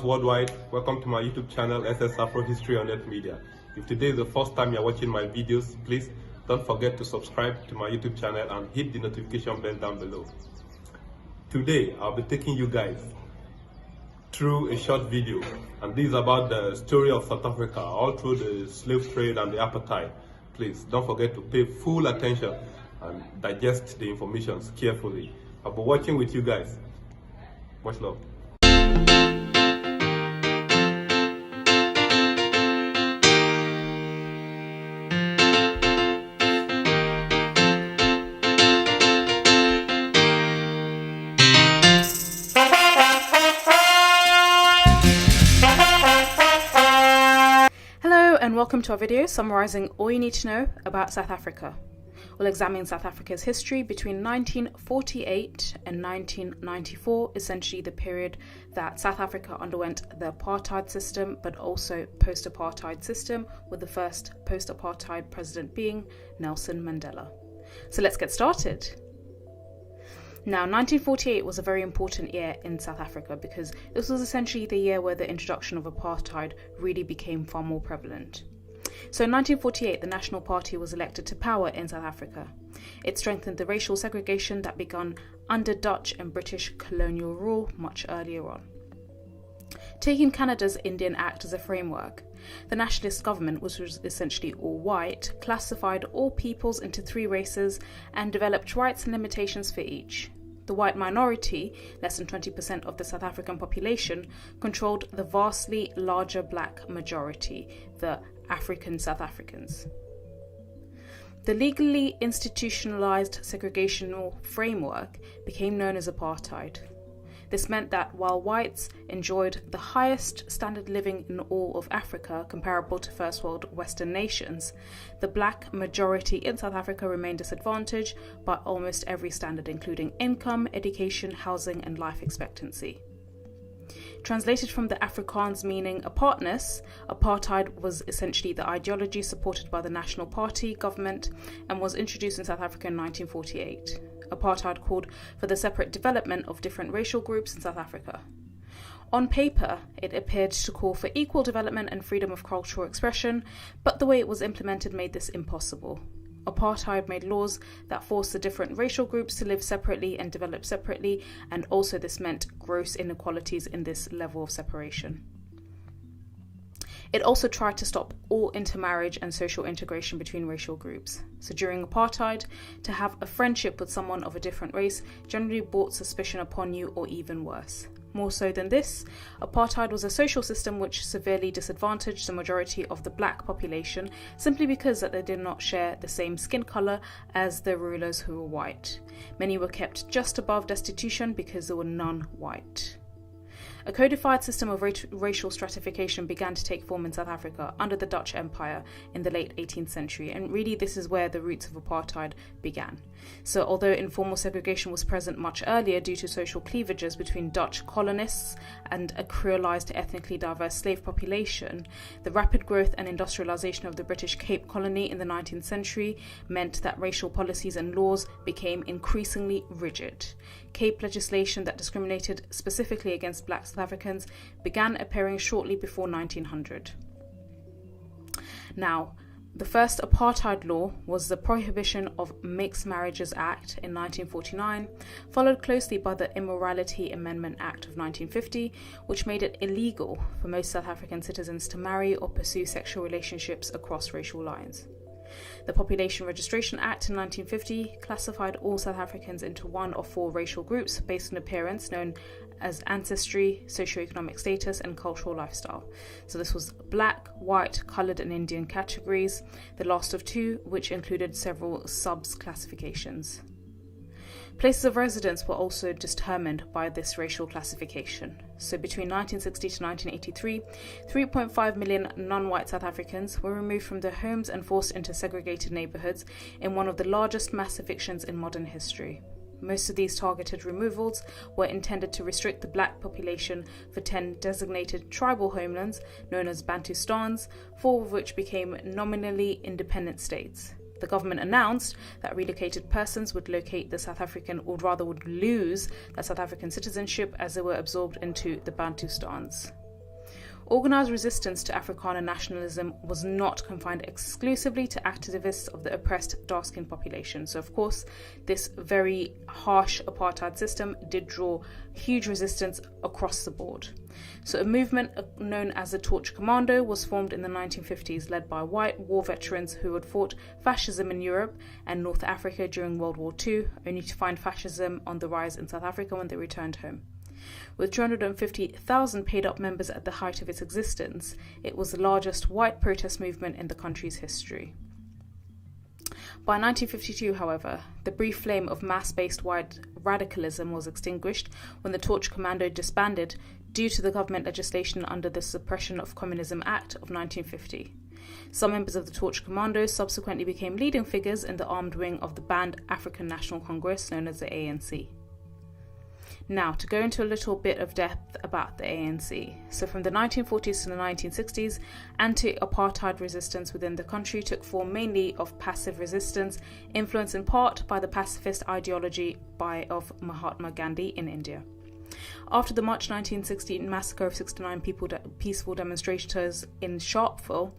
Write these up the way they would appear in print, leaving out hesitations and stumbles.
worldwide, welcome to my YouTube channel AFRO-HISTORY on Net Media. If today is the first time you're watching my videos, please don't forget to subscribe to my YouTube channel and hit the notification bell down below. Today, I'll be taking you guys through a short video, and this is about the story of South Africa, all through the slave trade and the apartheid. Please don't forget to pay full attention and digest the information carefully. I'll be watching with you guys. Much love. Hello and welcome to our video summarising all you need to know about South Africa. We'll examine South Africa's history between 1948 and 1994, essentially the period that South Africa underwent the apartheid system, but also post-apartheid system, with the first post-apartheid president being Nelson Mandela. So let's get started. Now, 1948 was a very important year in South Africa because this was essentially the year where the introduction of apartheid really became far more prevalent. So in 1948, the National Party was elected to power in South Africa. It strengthened the racial segregation that began under Dutch and British colonial rule much earlier on. Taking Canada's Indian Act as a framework, the nationalist government, which was essentially all white, classified all peoples into three races and developed rights and limitations for each. The white minority, less than 20% of the South African population, controlled the vastly larger black majority, the African South Africans. The legally institutionalized segregational framework became known as apartheid. This meant that while whites enjoyed the highest standard living in all of Africa, comparable to first world Western nations, the black majority in South Africa remained disadvantaged by almost every standard, including income, education, housing, and life expectancy. Translated from the Afrikaans meaning apartness, apartheid was essentially the ideology supported by the National Party government and was introduced in South Africa in 1948. Apartheid called for the separate development of different racial groups in South Africa. On paper, it appeared to call for equal development and freedom of cultural expression, but the way it was implemented made this impossible. Apartheid made laws that forced the different racial groups to live separately and develop separately, and also this meant gross inequalities in this level of separation. It also tried to stop all intermarriage and social integration between racial groups. So during apartheid, to have a friendship with someone of a different race generally brought suspicion upon you, or even worse. More so than this, apartheid was a social system which severely disadvantaged the majority of the black population simply because that they did not share the same skin colour as their rulers who were white. Many were kept just above destitution because there were none white. A codified system of racial stratification began to take form in South Africa under the Dutch Empire in the late 18th century, and really this is where the roots of apartheid began. So although informal segregation was present much earlier due to social cleavages between Dutch colonists and a creolized ethnically diverse slave population, the rapid growth and industrialization of the British Cape Colony in the 19th century meant that racial policies and laws became increasingly rigid. Cape legislation that discriminated specifically against black South Africans began appearing shortly before 1900. Now, the first apartheid law was the Prohibition of Mixed Marriages Act in 1949, followed closely by the Immorality Amendment Act of 1950, which made it illegal for most South African citizens to marry or pursue sexual relationships across racial lines. The Population Registration Act in 1950 classified all South Africans into one of four racial groups based on appearance, known as ancestry, socioeconomic status, and cultural lifestyle. So this was black, white, coloured, and Indian categories, the last of two which included several sub-classifications. Places of residence were also determined by this racial classification. So between 1960 to 1983, 3.5 million non-white South Africans were removed from their homes and forced into segregated neighbourhoods in one of the largest mass evictions in modern history. Most of these targeted removals were intended to restrict the black population for 10 designated tribal homelands known as Bantustans, 4 of which became nominally independent states. The government announced that relocated persons would locate the South African, or rather would lose their South African citizenship as they were absorbed into the Bantustans. Organised resistance to Afrikaner nationalism was not confined exclusively to activists of the oppressed dark-skinned population. So, of course, this very harsh apartheid system did draw huge resistance across the board. So a movement known as the Torch Commando was formed in the 1950s, led by white war veterans who had fought fascism in Europe and North Africa during World War II, only to find fascism on the rise in South Africa when they returned home. With 250,000 paid-up members at the height of its existence, it was the largest white protest movement in the country's history. By 1952, however, the brief flame of mass-based white radicalism was extinguished when the Torch Commando disbanded due to the government legislation under the Suppression of Communism Act of 1950. Some members of the Torch Commando subsequently became leading figures in the armed wing of the banned African National Congress known as the ANC. Now, to go into a little bit of depth about the ANC. So from the 1940s to the 1960s, anti-apartheid resistance within the country took form mainly of passive resistance, influenced in part by the pacifist ideology of Mahatma Gandhi in India. After the March 1916 massacre of 69 peaceful demonstrators in Sharpeville,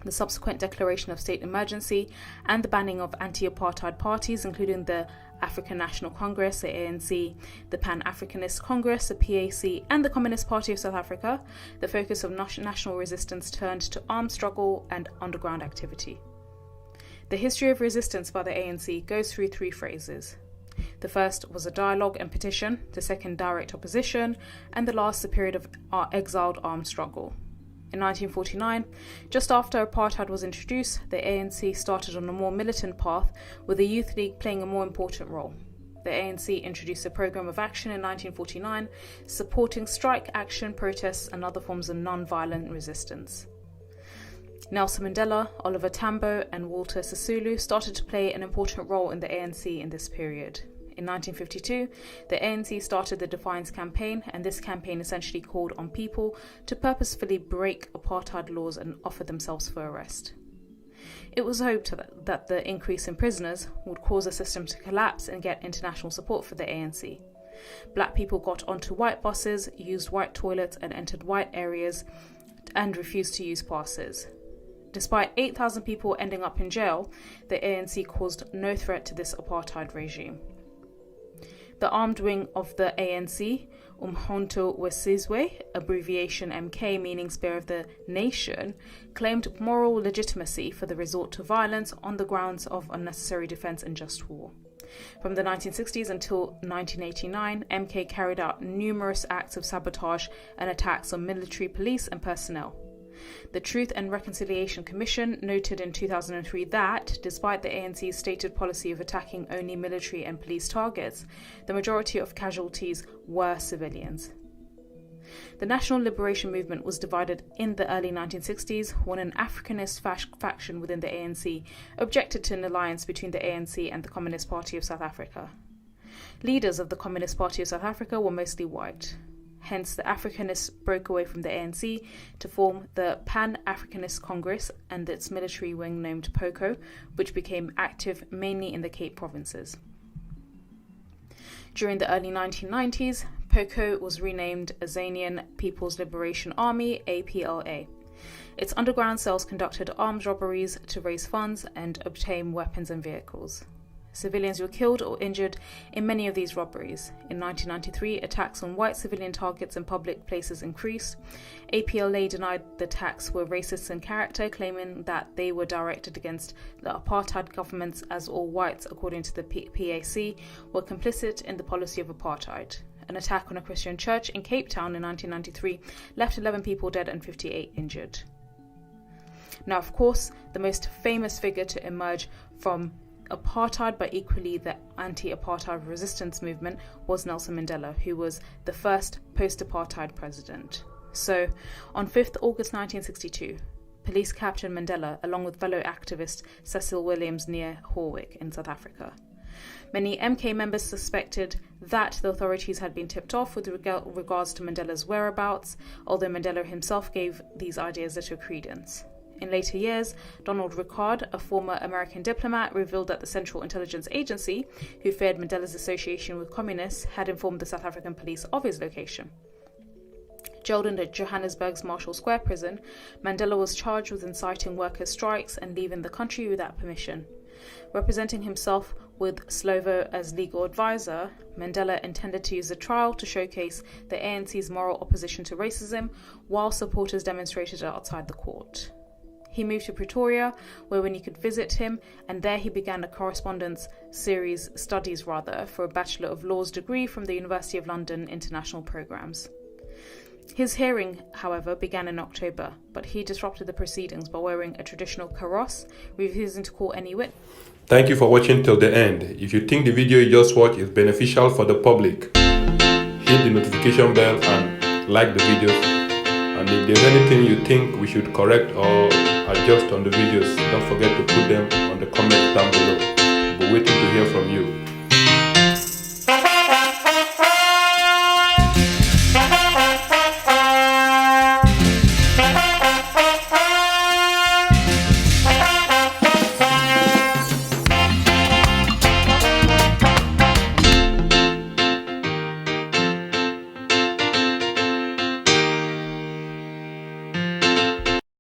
the subsequent declaration of state emergency, and the banning of anti-apartheid parties, including the African National Congress, the ANC, the Pan-Africanist Congress, the PAC, and the Communist Party of South Africa, the focus of national resistance turned to armed struggle and underground activity. The history of resistance by the ANC goes through three phases. The first was a dialogue and petition, the second direct opposition, and the last the period of exiled armed struggle. In 1949, just after apartheid was introduced, the ANC started on a more militant path, with the Youth League playing a more important role. The ANC introduced a programme of action in 1949, supporting strike action, protests, and other forms of non-violent resistance. Nelson Mandela, Oliver Tambo, and Walter Sisulu started to play an important role in the ANC in this period. In 1952, the ANC started the Defiance Campaign, and this campaign essentially called on people to purposefully break apartheid laws and offer themselves for arrest. It was hoped that the increase in prisoners would cause the system to collapse and get international support for the ANC. Black people got onto white buses, used white toilets, and entered white areas, and refused to use passes. Despite 8,000 people ending up in jail, the ANC caused no threat to this apartheid regime. The armed wing of the ANC, Umkhonto weSizwe, abbreviation MK meaning Spear of the Nation, claimed moral legitimacy for the resort to violence on the grounds of unnecessary defence and just war. From the 1960s until 1989, MK carried out numerous acts of sabotage and attacks on military, police and personnel. The Truth and Reconciliation Commission noted in 2003 that, despite the ANC's stated policy of attacking only military and police targets, the majority of casualties were civilians. The National Liberation Movement was divided in the early 1960s when an Africanist faction within the ANC objected to an alliance between the ANC and the Communist Party of South Africa. Leaders of the Communist Party of South Africa were mostly white. Hence, the Africanists broke away from the ANC to form the Pan-Africanist Congress and its military wing named POCO, which became active mainly in the Cape Provinces. During the early 1990s, POCO was renamed Azanian People's Liberation Army, APLA. Its underground cells conducted armed robberies to raise funds and obtain weapons and vehicles. Civilians were killed or injured in many of these robberies. In 1993, attacks on white civilian targets in public places increased. APLA denied the attacks were racist in character, claiming that they were directed against the apartheid governments, as all whites, according to the PAC, were complicit in the policy of apartheid. An attack on a Christian church in Cape Town in 1993 left 11 people dead and 58 injured. Now, of course, the most famous figure to emerge from apartheid, but equally the anti-apartheid resistance movement, was Nelson Mandela, who was the first post-apartheid president. So, on 5th August 1962, police captured Mandela along with fellow activist Cecil Williams near Howick in South Africa. Many MK members suspected that the authorities had been tipped off with regards to Mandela's whereabouts, although Mandela himself gave these ideas little credence. In later years, Donald Rickard, a former American diplomat, revealed that the Central Intelligence Agency, who feared Mandela's association with communists, had informed the South African police of his location. Jailed in Johannesburg's Marshall Square prison, Mandela was charged with inciting workers' strikes and leaving the country without permission. Representing himself with Slovo as legal advisor, Mandela intended to use the trial to showcase the ANC's moral opposition to racism, while supporters demonstrated outside the court. He moved to Pretoria, where he could visit him, and there he began a correspondence studies for a Bachelor of Laws degree from the University of London International Programmes. His hearing, however, began in October, but he disrupted the proceedings by wearing a traditional kaross, refusing to call any witness. Thank you for watching till the end. If you think the video you just watched is beneficial for the public, hit the notification bell and like the videos. And if there's anything you think we should correct or adjust on the videos, don't forget to put them on the comments down below. We'll be waiting to hear from you.